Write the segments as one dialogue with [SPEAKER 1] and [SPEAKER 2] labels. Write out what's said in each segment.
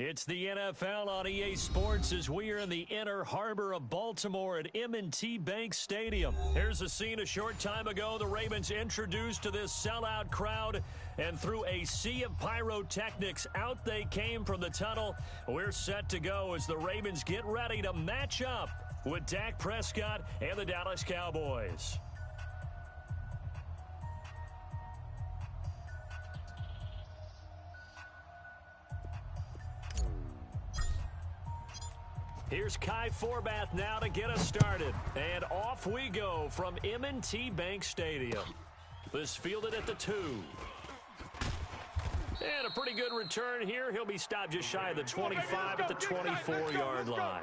[SPEAKER 1] It's the NFL on EA Sports as we are in the inner harbor of Baltimore at M&T Bank Stadium. Here's a scene a short time ago. The Ravens introduced to this sellout crowd, and through a sea of pyrotechnics, out they came from the tunnel. We're set to go as the Ravens get ready to match up with Dak Prescott and the Dallas Cowboys. Here's Kai Forbath now to get us started. And off we go from M&T Bank Stadium. This fielded at the 2. And a pretty good return here. He'll be stopped just shy of the 25 at the 24-yard line.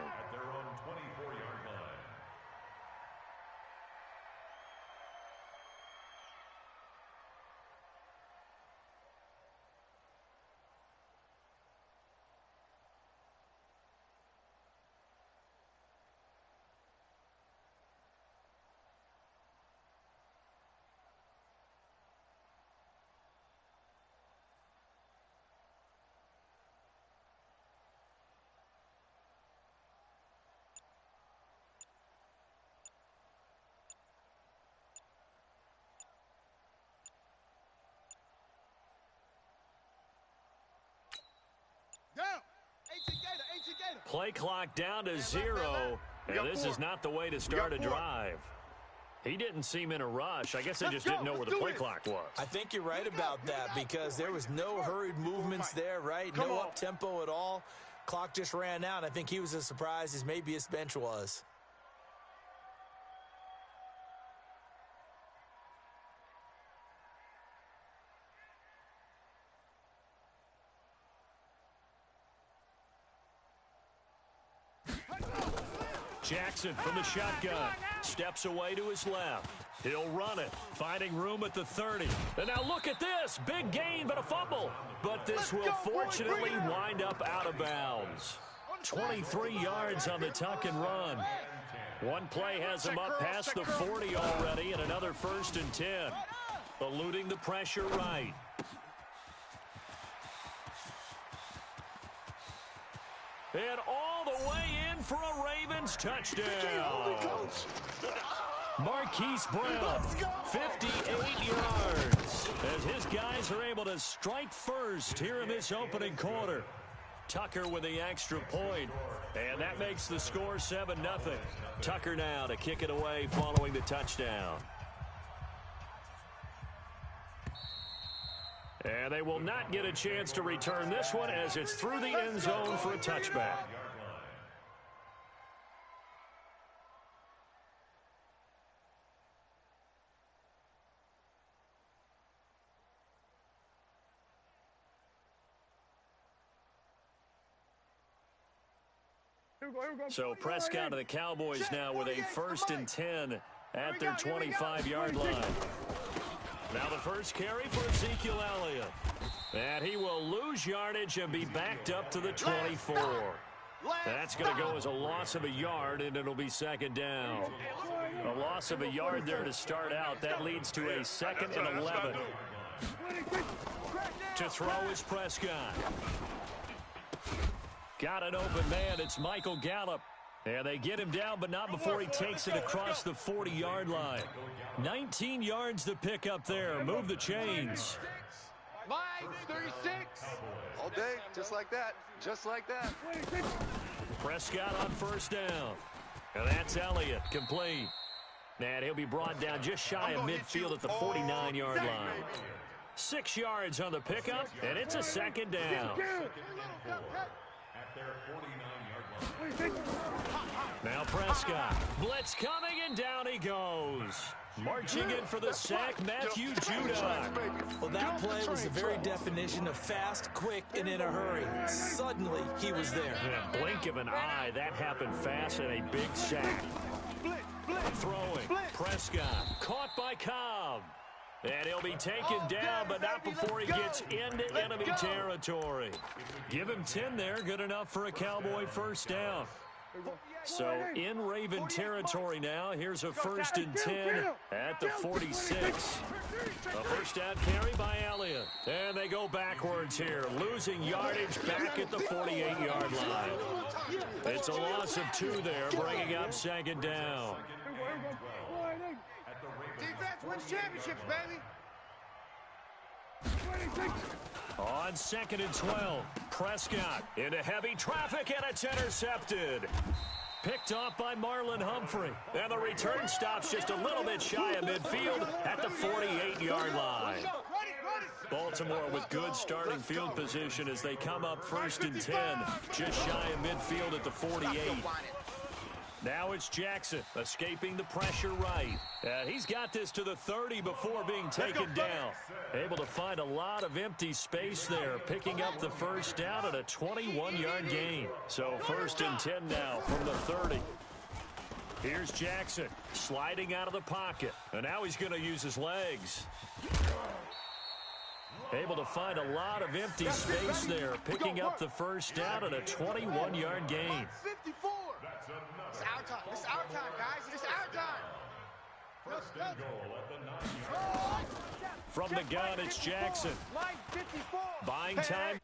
[SPEAKER 1] Play clock down to 0, and this is not the way to start a drive. He didn't seem in a rush. I guess they just didn't know where the play clock was.
[SPEAKER 2] I think you're right about that because there was no hurried movements there, right? No up-tempo at all. Clock just ran out. I think he was as surprised as maybe his bench was.
[SPEAKER 1] Jackson from the shotgun. Steps away to his left. He'll run it. Finding room at the 30. And now look at this. Big gain, but a fumble. But this will fortunately wind up out of bounds. 23 yards on the tuck and run. One play has him up past the 40 already, and another 1st and 10. Eluding the pressure right. And all the way in for a Ravens touchdown. Marquise Brown, 58 yards, as his guys are able to strike first here in this opening quarter. Tucker with the extra point, and that makes the score 7-0. Tucker now to kick it away following the touchdown. And they will not get a chance to return this one as it's through the end zone for a touchback. So Prescott of the Cowboys now with a 1st and 10 at their 25-yard line. Now the first carry for Ezekiel Elliott. And he will lose yardage and be backed up to the 24. That's going to go as a loss of a yard, and it'll be 2nd down. A loss of a yard there to start out. That leads to a 2nd and 11. To throw is Prescott. Got an open man. It's Michael Gallup. And they get him down, but not before he takes it across the 40-yard line. 19 yards to pick up there. Move the chains.
[SPEAKER 3] 36. All day, just like that. Just like that.
[SPEAKER 1] Prescott on 1st down. And that's Elliott, complete. And he'll be brought down just shy of midfield at the 49-yard line. 6 yards on the pickup, and it's a 2nd down. Now Prescott. Blitz coming, and down he goes. Marching in for the sack, Matthew Judon.
[SPEAKER 2] Well, that play was the very definition of fast, quick, and in a hurry. Suddenly, he was there.
[SPEAKER 1] In a blink of an eye, that happened fast, and a big sack. Throwing. Prescott. Caught by Cobb. And he'll be taken down, but not before he gets into enemy territory. Give him 10 there. Good enough for a Cowboy 1st down. So in Raven territory now. Here's a 1st and 10 at the 46. A first down carry by Elliott. And they go backwards here, losing yardage back at the 48-yard line. It's a loss of 2 there, bringing up 2nd down.
[SPEAKER 3] Defense wins championships, baby.
[SPEAKER 1] On 2nd and 12, Prescott into heavy traffic, and it's intercepted. Picked off by Marlon Humphrey. And the return stops just a little bit shy of midfield at the 48-yard line. Baltimore with good starting field position as they come up 1st and 10, just shy of midfield at the 48. Now it's Jackson escaping the pressure right. He's got this to the 30 before being taken down. Able to find a lot of empty space there, picking up the first down at a 21-yard gain. So 1st and 10 now from the 30. Here's Jackson sliding out of the pocket. And now he's going to use his legs. Able to find a lot of empty space there, picking up the first down at a 21-yard gain.
[SPEAKER 3] 54. It's our time. It's our time, guys. It's our time.
[SPEAKER 4] First and goal at the 9.
[SPEAKER 1] From the gun, it's Jackson. Buying time.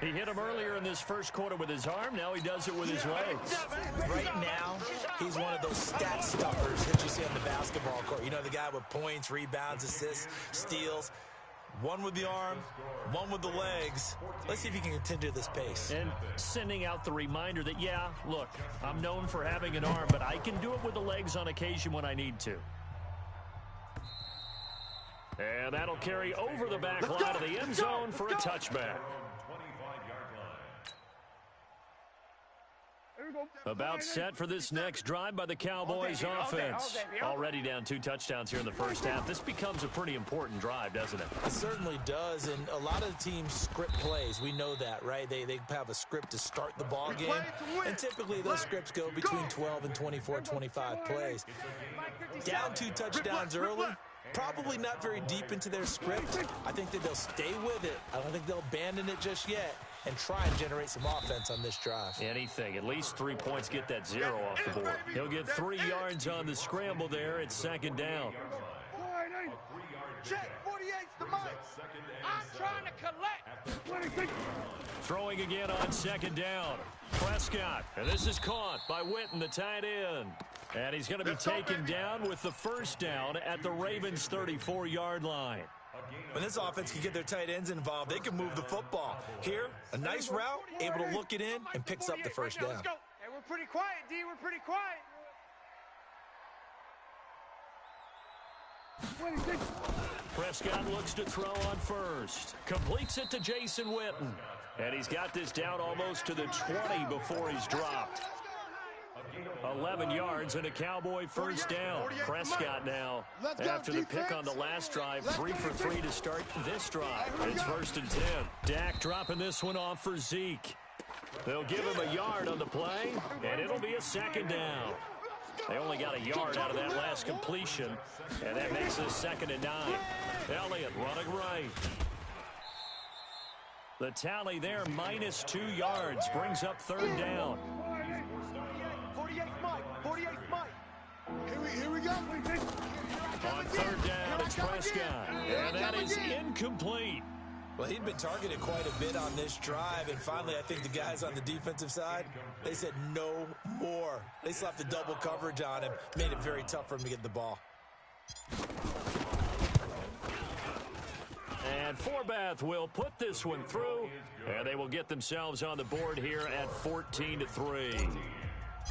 [SPEAKER 1] He hit him earlier in this first quarter with his arm. Now he does it with his legs.
[SPEAKER 2] Right now, he's one of those stat stuffers that you see on the basketball court. You know, the guy with points, rebounds, assists, steals. One with the arm, one with the legs. Let's see if he can continue this pace.
[SPEAKER 1] And sending out the reminder that, yeah, look, I'm known for having an arm, but I can do it with the legs on occasion when I need to. And that'll carry over the back line of the end zone for a touchback. About set for this next drive by the Cowboys offense. Already down 2 touchdowns here in the first half. This becomes a pretty important drive, doesn't it?
[SPEAKER 2] It certainly does, and a lot of the teams script plays. We know that, right? They have a script to start the ball game, and typically those scripts go between 12 and 24, 25 plays. Down 2 touchdowns early, probably not very deep into their script. I think that they'll stay with it. I don't think they'll abandon it just yet and try and generate some offense on this drive.
[SPEAKER 1] Anything. At least 3 points, get that 0 off the board. He'll get 3 yards on the scramble there at 2nd down.
[SPEAKER 3] Check, 48's the mic. I'm trying to collect.
[SPEAKER 1] Throwing again on 2nd down. Prescott. And this is caught by Witten, the tight end. And he's going to be taken down with the first down at the Ravens' 34-yard line.
[SPEAKER 2] When this offense can get their tight ends involved, they can move the football. Here, a nice route, able to look it in, and picks up the first down.
[SPEAKER 3] Hey, we're pretty quiet, D. We're pretty quiet.
[SPEAKER 1] Prescott looks to throw on first. Completes it to Jason Witten. And he's got this down almost to the 20 before he's dropped. 11 yards and a Cowboy first down. Prescott now, after the pick on the last drive, 3 for 3 to start this drive. It's 1st and 10. Dak dropping this one off for Zeke. They'll give him a yard on the play, and it'll be a 2nd down. They only got a yard out of that last completion, and that makes it 2nd and 9. Elliott running right. The tally there, minus 2 yards, brings up 3rd down.
[SPEAKER 3] 48 Mike. 48 Mike. Here we go.
[SPEAKER 1] On 3rd down, it's Prescott. And that is incomplete.
[SPEAKER 2] Well, he'd been targeted quite a bit on this drive, and finally I think the guys on the defensive side, they said no more. They slapped the double coverage on him, made it very tough for him to get the ball.
[SPEAKER 1] And Forbath will put this one through, and they will get themselves on the board here at 14-3.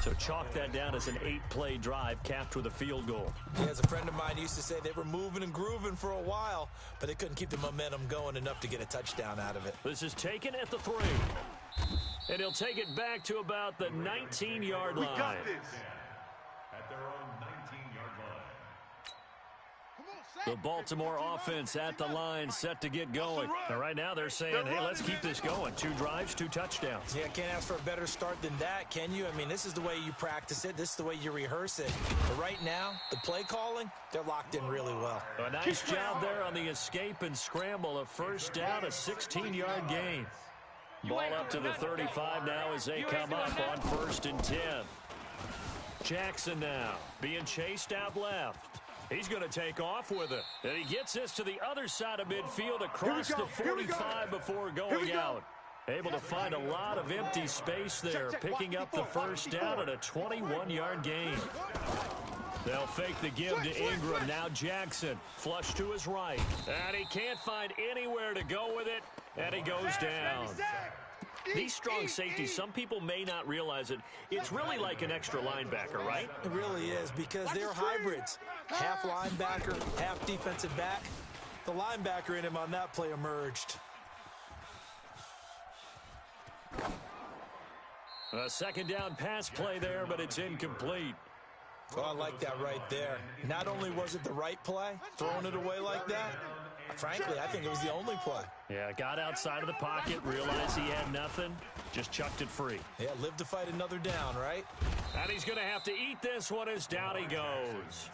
[SPEAKER 1] So chalk that down as an 8-play drive capped with a field goal.
[SPEAKER 2] Yeah, as a friend of mine used to say, they were moving and grooving for a while, but they couldn't keep the momentum going enough to get a touchdown out of it.
[SPEAKER 1] This is taken at the 3. And he'll take it back to about the 19-yard line.
[SPEAKER 3] We got this.
[SPEAKER 4] At their own 19-yard line.
[SPEAKER 1] The Baltimore offense at the line, set to get going. And right now they're saying, hey, let's keep this going. 2 drives, 2 touchdowns.
[SPEAKER 2] Yeah, can't ask for a better start than that, can you? I mean, this is the way you practice it. This is the way you rehearse it. But right now, the play calling, they're locked in really well.
[SPEAKER 1] A nice job there on the escape and scramble. A first down, a 16-yard gain. Ball up to the 35 now as they come up on 1st and 10. Jackson now being chased out left. He's going to take off with it. And he gets this to the other side of midfield across the 45 before going out. Able to find a lot of empty space there, picking up the first down at a 21-yard gain. They'll fake the give to Ingram. Now Jackson, flush to his right. And he can't find anywhere to go with it, and he goes down. These strong safeties, some people may not realize it. It's really like an extra linebacker, right?
[SPEAKER 2] It really is, because they're hybrids. Half linebacker, half defensive back. The linebacker in him on that play emerged.
[SPEAKER 1] A second down pass play there, but it's incomplete.
[SPEAKER 2] Oh, I like that right there. Not only was it the right play, throwing it away like that, frankly, I think it was the only play.
[SPEAKER 1] Yeah, got outside of the pocket, realized he had nothing, just chucked it free.
[SPEAKER 2] Yeah, live to fight another down, right?
[SPEAKER 1] And he's going to have to eat this one as down he goes.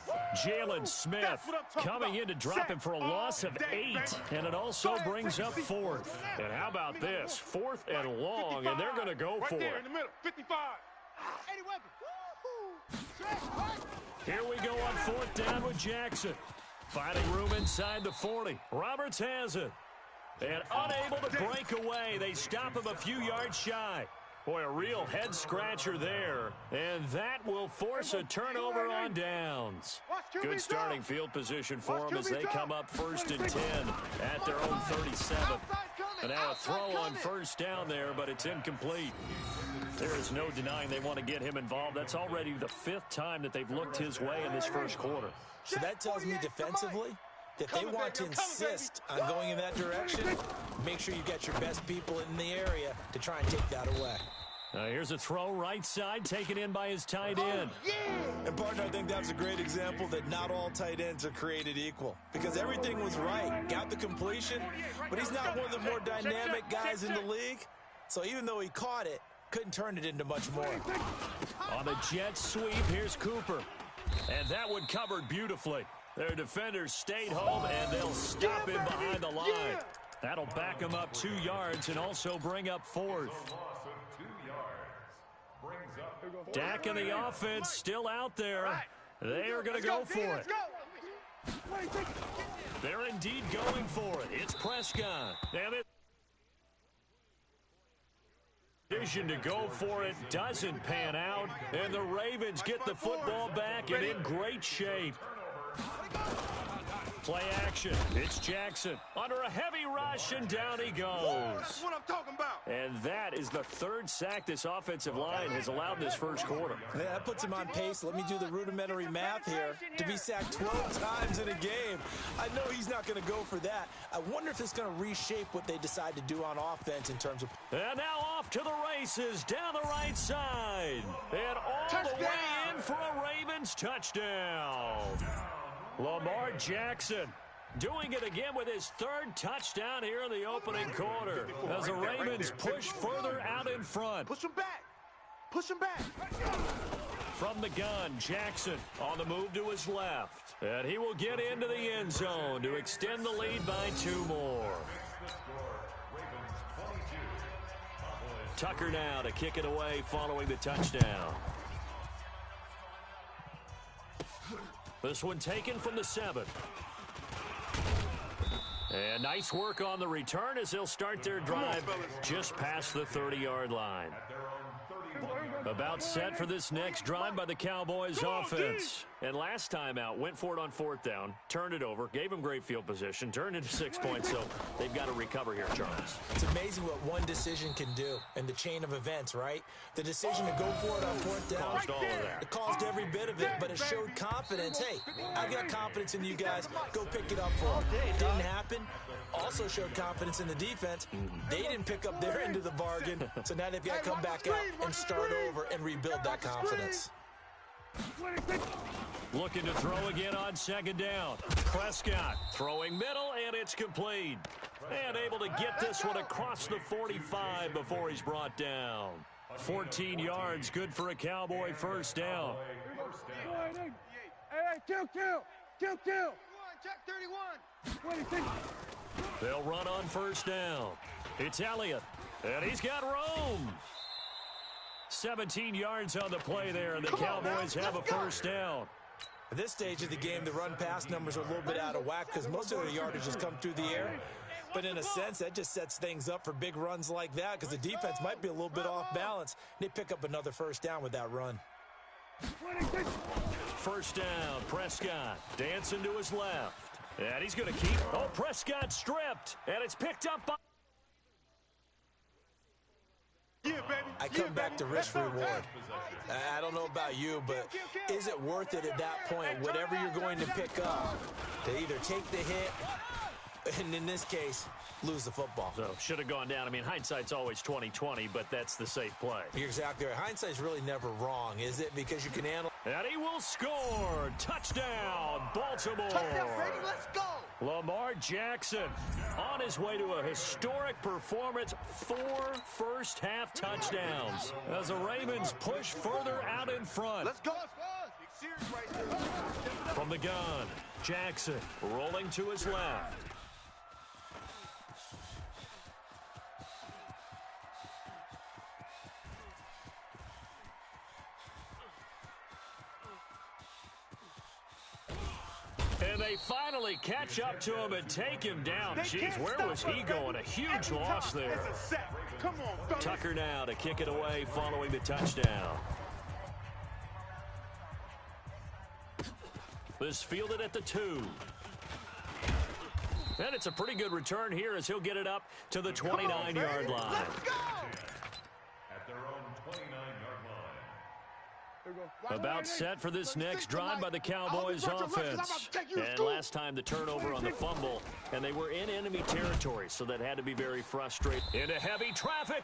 [SPEAKER 1] Jalen Smith coming in to drop him for a loss of 8, and it also brings up 4th. And how about this? 4th and long, and they're going to go for it.
[SPEAKER 4] In the middle, 55.
[SPEAKER 1] Here we go on 4th down with Jackson. Finding room inside the 40. Roberts has it. And unable to break away. They stop him a few yards shy. Boy, a real head-scratcher there. And that will force a turnover on downs. Good starting field position for them as they come up 1st and 10 at their own 37. And now a throw on 1st down there, but it's incomplete. There is no denying they want to get him involved. That's already the 5th time that they've looked his way in this first quarter.
[SPEAKER 2] So that tells me defensively that they want to insist on going in that direction. Make sure you got your best people in the area to try and take that away.
[SPEAKER 1] Here's a throw right side, taken in by his tight end.
[SPEAKER 2] And, partner, I think that's a great example that not all tight ends are created equal, because everything was right. Got the completion, but he's not one of the more dynamic guys in the league. So even though he caught it, couldn't turn it into much more.
[SPEAKER 1] On the jet sweep, here's Cooper. And that one covered beautifully. Their defenders stayed home, and they'll stop him behind the line. That'll back him up 2 yards and also bring up 4th. Dak and the offense still out there. They are going to go for it. They're indeed going for it. It's Prescott. And it decision to go for it doesn't pan out, and the Ravens get the football back and in great shape. Play action. It's Jackson under a heavy rush, and down he goes.
[SPEAKER 3] That's what I'm talking about.
[SPEAKER 1] And that is the 3rd sack this offensive line has allowed this first quarter.
[SPEAKER 2] Yeah, that puts him on pace. Let me do the rudimentary math here. To be sacked 12 times in a game, I know he's not going to go for that. I wonder if it's going to reshape what they decide to do on offense in terms of...
[SPEAKER 1] And now off to the races down the right side. And all the way in for a Ravens touchdown. Lamar Jackson doing it again with his 3rd touchdown here in the opening quarter as the Ravens push further out in front.
[SPEAKER 3] Push him back. Push him back.
[SPEAKER 1] From the gun, Jackson on the move to his left. And he will get into the end zone to extend the lead by 2 more. Tucker now to kick it away following the touchdown. This one taken from the 7. And nice work on the return as they'll start their drive just past the 30-yard line. About set for this next drive by the Cowboys offense. And last time out, went for it on 4th down, turned it over, gave them great field position, turned into 6 points, so they've got to recover here, Charles.
[SPEAKER 2] It's amazing what one decision can do in the chain of events, right? The decision to go for it on 4th down.
[SPEAKER 1] Caused all of that.
[SPEAKER 2] It caused every bit of it, but it showed confidence. Hey, I got confidence in you guys. Go pick it up for them. It didn't happen. Also showed confidence in the defense. They didn't pick up their end of the bargain, so now they've got to come back out and start over and rebuild that confidence.
[SPEAKER 1] Looking to throw again on 2nd down. Prescott throwing middle, and it's complete. And able to get this one across the 45 before he's brought down. 14 yards, good for a Cowboy first down.
[SPEAKER 5] Hey, kill.
[SPEAKER 3] Check 31.
[SPEAKER 1] They'll run on 1st down. It's Elliott. And he's got room. 17 yards on the play there, and the Cowboys have a first down.
[SPEAKER 2] At this stage of the game, the run-pass numbers are a little bit out of whack because most of their yardage has come through the air. But in a sense, that just sets things up for big runs like that because the defense might be a little bit off balance. They pick up another first down with that run.
[SPEAKER 1] First down, Prescott dancing to his left. And he's going to keep. Oh, Prescott stripped. And it's picked up by.
[SPEAKER 3] Yeah, baby.
[SPEAKER 2] I come back to risk-reward. I don't know about you, but is it worth it at that point, whatever you're going to pick up, to either take the hit, and in this case, lose the football?
[SPEAKER 1] So, should have gone down. I mean, hindsight's always 20/20, but that's the safe play.
[SPEAKER 2] You're exactly right. Hindsight's really never wrong, is it? Because you can handle.
[SPEAKER 1] And he will score. Touchdown, Baltimore.
[SPEAKER 3] Touchdown, Brady, let's go.
[SPEAKER 1] Lamar Jackson on his way to a historic performance, 4 first-half touchdowns as the Ravens push further out in front.
[SPEAKER 3] Let's go. Right there.
[SPEAKER 1] From the gun, Jackson rolling to his left. And they finally catch up to him and take him down. Jeez, where was he going? A huge loss there.
[SPEAKER 3] Come on,
[SPEAKER 1] Tucker now to kick it away following the touchdown. This fielded at the 2. And it's a pretty good return here as he'll get it up to the 29-yard line.
[SPEAKER 3] Let's go.
[SPEAKER 4] At their own 29-yard line.
[SPEAKER 1] About set for this next drive by the Cowboys offense. And last time the turnover on the fumble, and they were in enemy territory, so that had to be very frustrating. Into heavy traffic.